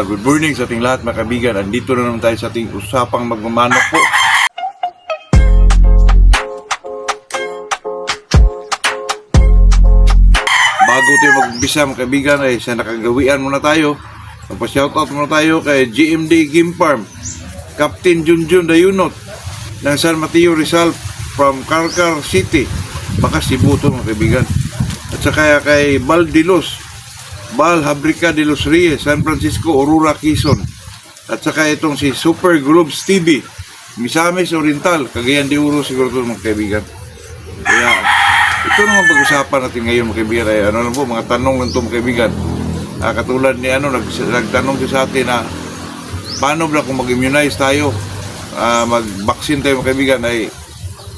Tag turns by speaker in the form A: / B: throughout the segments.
A: Good morning sa ating lahat mga kaibigan. Andito na naman tayo sa ating usapang magmamanok po. Bago tayo mag-umpisa mga kaibigan ay sa nakagawian muna tayo. Magpa-shoutout muna tayo kay GMD Game Farm, Captain Junjun Dayunot ng San Mateo Rizal from Carcar City, baka Cebu to mga kaibigan. At saka kay Bal Dilos, Bal Habrica de los Reyes, San Francisco, Aurora, Quezon. At saka itong si Super Globes TV, Misamis Oriental, Cagayan de Oro, siguro ito mga kaibigan. Kaya ito naman pag-usapan natin ngayon mga kaibigan ay ano lang po, mga tanong lang ito mga kaibigan. Katulad ni nagtanong siya sa atin na paano ba kung mag-immunize tayo, mag-vaccine tayo mga kaibigan, ay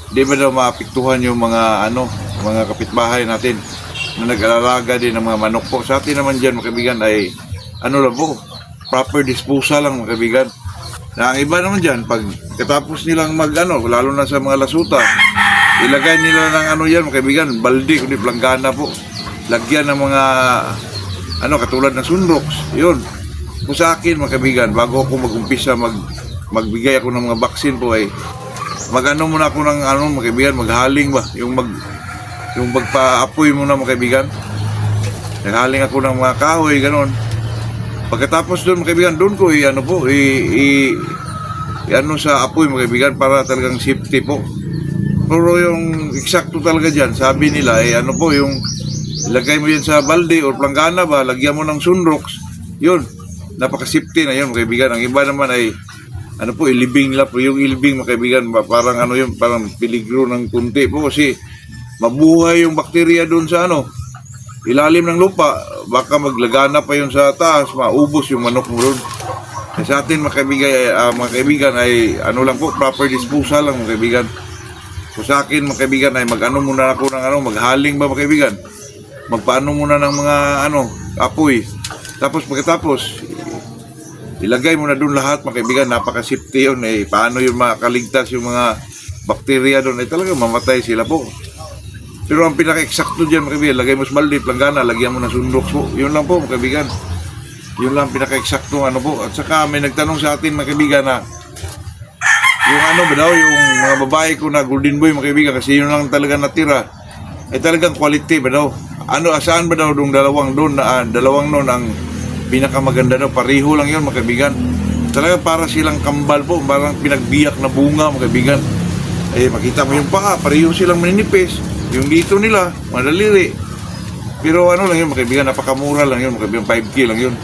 A: di ba daw maapektuhan yung mga mga kapitbahay natin na nag-alalaga din ng mga manok po. Sa atin naman dyan mga kaibigan ay lang po, proper disposal lang mga kaibigan. Na ang iba naman dyan, pag katapos nilang lalo na sa mga lasuta, ilagay nila ng yan mga kaibigan, balde, kundi planggana po, lagyan ng mga katulad ng sunrox. Yun po sa akin mga kaibigan, bago ako mag-umpisa magbigay ako ng mga vaccine po ay muna ako ng mga kaibigan, maghaling ba yung magpa-apoy muna mga kaibigan. Naghaling ako ng mga kahoy, ganon. Pagkatapos doon mga kaibigan, doon ko sa apoy mga kaibigan para talagang safety po. Pero yung eksakto talaga dyan, sabi nila yung ilagay mo yan sa balde o planggana ba, lagyan mo ng sunrox, yun, napaka-safety na yun mga kaibigan. Ang iba naman ay ilibing nila po, yung ilibing mga kaibigan, parang parang peligro ng kunti po kasi mabuhay yung bakterya doon sa ilalim ng lupa, baka maglagana pa yun sa taas, maubos yung manok mo doon. Sa atin mga kaibigan ay lang po, proper disposal lang mga kaibigan. So sa akin mga kaibigan ay muna ako ng maghaling ba mga kaibigan, magpaano muna ng mga apoy, tapos pagkatapos ilagay mo na doon lahat mga kaibigan. Napaka-safety yun paano yung makaligtas yung mga bakterya doon ay talagang mamatay sila po. Pero ang pinaka-eksakto dyan mga kaibigan, lagay mo sa balde, planggana, lagyan mo ng sunrox po. Yun lang po mga kaibigan. Yun lang pinaka-eksakto po. At saka may nagtanong sa atin mga kaibigan na yung ba daw, yung mga babae ko na golden boy mga kaibigan, kasi yun lang talaga natira, ay talagang quality ba daw. Saan ba daw yung dalawang noon ang pinakamaganda daw, pareho lang yun mga kaibigan. Talaga para silang kambal po, parang pinagbiyak na bunga mga kaibigan. Makita mo yung paa, pareho silang maninipis. Yung dito nila, madaliri. Pero lang yun mga kaibigan, napakamura lang yun mga kaibigan, 5K lang yun.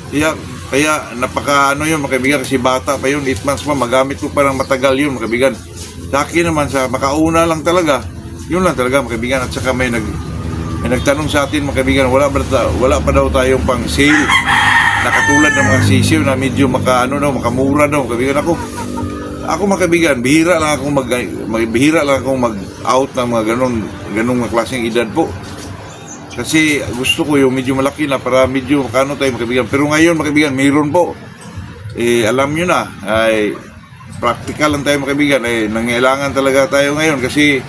A: Kaya yun mga kaibigan, kasi bata pa yun, 8 months pa, magamit ko parang matagal yun mga kaibigan. Sa akin naman, sa makauna lang talaga, yun lang talaga mga kaibigan. At saka may nagtanong sa atin mga kaibigan, wala pa daw tayong pang sale na katulad ng mga sisiw na medyo makamura daw mga kaibigan. Ako mga kaibigan, bihira lang akong mag-out ng mga ganong mga klaseng edad po. Kasi gusto ko yung medyo malaki na para medyo tayo mga kaibigan. Pero ngayon mga kaibigan, mayroon po. Alam nyo na, ay practical lang tayo mga kaibigan. Nangailangan talaga tayo ngayon kasi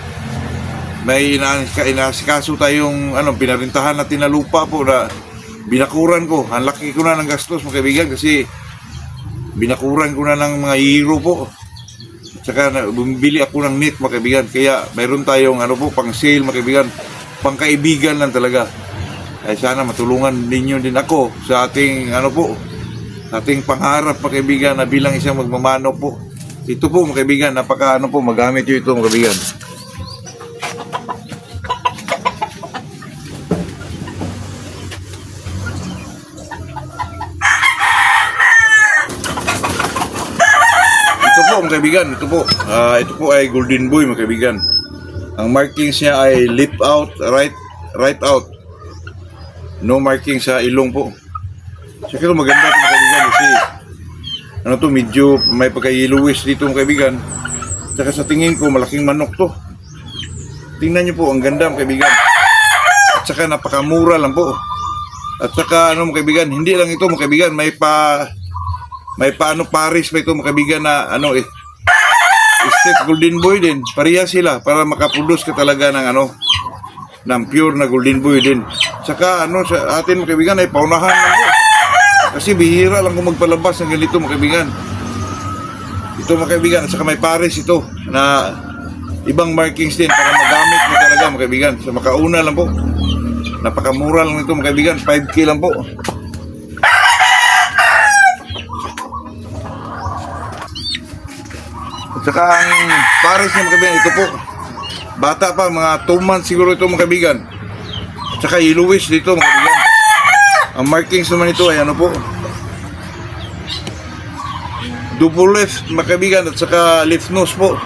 A: may inasikaso tayong pinarintahan natin na lupa po na binakuran ko. Ang laki ko na ng gastos mga kaibigan kasi binakuran ko na ng mga hero po. Saka bumibili ako ng net mga kaibigan. Kaya mayroon tayong pang sale mga kaibigan, pang kaibigan lang talaga. Ay sana matulungan ninyo din ako sa ating sa ating pangarap mga kaibigan na bilang isang magmamano po. Ito po mga kaibigan, napaka magamit nyo ito mga kaibigan. Mga kaibigan, ito po ay golden boy mga kaibigan. Ang markings niya ay lip out, right out. No marking sa ilong po. Siguro maganda ito mga kaibigan kasi medyo may pagka-yellowish dito mga kaibigan. Saka sa tingin ko malaking manok to. Tingnan niyo po, ang ganda mga kaibigan. At saka napakamura lang po. At saka mga kaibigan, hindi lang ito mga kaibigan, may pares pa ito mga kaibigan na state golden boy din. Pareha sila para makaproduce ka talaga ng pure na golden boy din. Saka sa atin mga kaibigan ay paunahan lang po. Kasi bihira lang kung magpalabas ng ganito mga kaibigan. Ito mga kaibigan, at saka may pares ito na ibang markings din para magamit mo talaga mga kaibigan. So makauna lang po. Napakamura lang ito mga kaibigan, 5K lang po. At saka ang pares niya mga kaibigan, ito po. Bata pa, mga 2 months siguro ito mga kaibigan. At saka yellowish dito mga kaibigan. Ang markings naman ito ay ano po, double left mga kaibigan, at saka left nose po.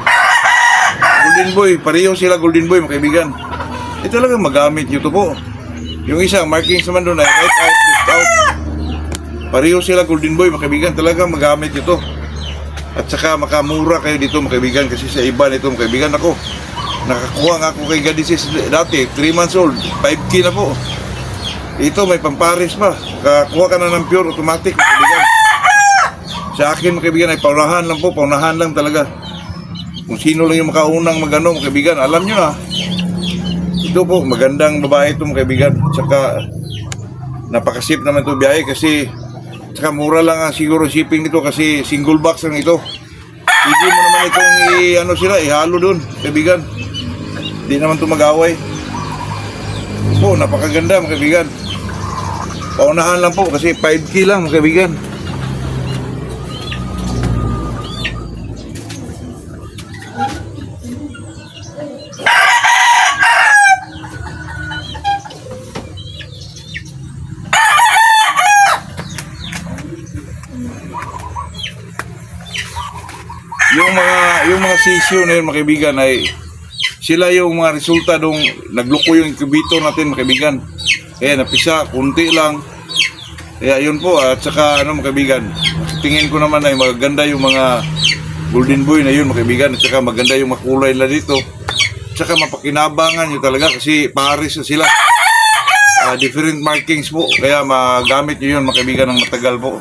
A: Golden boy, pareho sila golden boy mga kaibigan. Ito talaga magamit nyo ito po. Yung isa, markings naman doon ay right out, left out. Pareho sila golden boy mga kaibigan, talaga magamit ito. At saka makamura kayo dito mga kaibigan, kasi sa iba nito mga kaibigan, ako nakakuha nga ako kay Gadisis dati, 3 months old, 5K na po. Ito may pampares pa, kakuha ka na ng pure automatic mga kaibigan. Sa akin mga kaibigan ay paunahan lang po, paunahan lang talaga. Kung sino lang yung makaunang magano mga kaibigan, alam nyo na. Ito po, magandang babae ito mga kaibigan. Tsaka napakasip naman ito biyahe kasi tsaka mura lang ang siguro shipping nito kasi single box lang ito. Hindi mo naman itong ano sila, ihalo doon kaibigan. Hindi naman ito mag-away. Po, napakaganda mga kaibigan. Paunahan lang po kasi 5K lang mga kaibigan. Yung mga sisyo na yun mga kaibigan ay sila yung mga resulta nung nagluko yung incubator natin mga kaibigan. Kaya napisa, kunti lang. Kaya yun po, at saka ano mga kaibigan, tingin ko naman ay maganda yung mga golden boy na yun mga kaibigan, at saka maganda yung makulay na dito. At saka mapakinabangan nyo talaga kasi pares na sila. Different markings po, kaya magamit nyo yun mga kaibigan ng matagal po.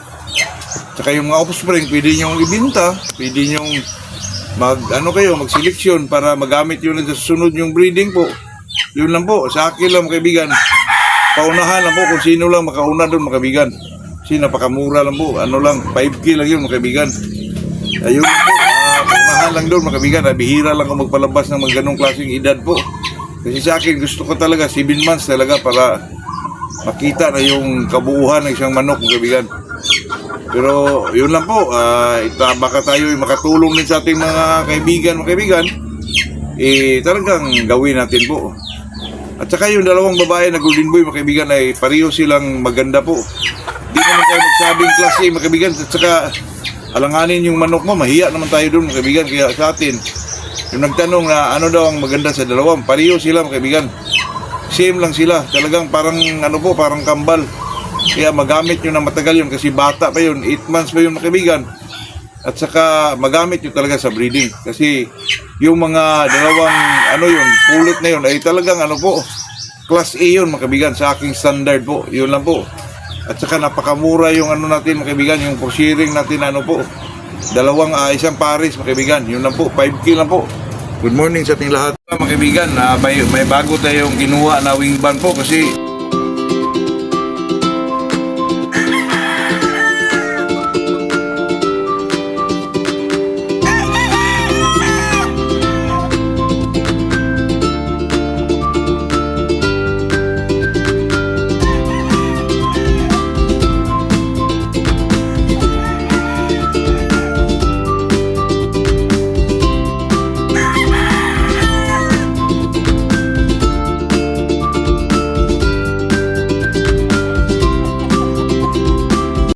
A: Tsaka yung mga offspring, pwede nyo ibinta, pwede nyo mag-selection para magamit yun sa susunod yung breeding po. Yun lang po, sa akin lang mga kaibigan. Paunahan lang po kung sino lang makauna doon mga kaibigan. Kasi napakamura lang po, 5K lang yun mga kaibigan. Ayun lang po, paunahan lang doon mga kaibigan. Bihira lang kung magpalabas ng mga ganong klaseng edad po. Kasi sa akin gusto ko talaga 7 months talaga para makita na yung kabuuan ng isang manok mga kaibigan. Pero yun lang po, baka tayo makatulong din sa ating mga kaibigan, talagang gawin natin po. At saka yung dalawang babae na golden boy mga kaibigan ay pareho silang maganda po. Di naman tayo magsabing klase mga kaibigan, at saka alanganin yung manok mo, mahiya naman tayo doon mga kaibigan. Kaya sa atin, yung nagtanong na ano daw ang maganda sa dalawang, pareho sila mga kaibigan. Same lang sila, talagang parang parang kambal. Kaya magamit nyo ng matagal yun kasi bata pa yun, 8 months pa yun mga kaibigan. At saka magamit nyo talaga sa breeding. Kasi yung mga dalawang pulit na yun ay talagang class A yun mga kaibigan sa aking standard po. Yun lang po. At saka napakamura yung natin mga kaibigan, yung for sharing natin isang pares mga kaibigan. Yun lang po, 5K lang po. Good morning sa ating lahat mga kaibigan. May bago tayong kinuha na wing band po kasi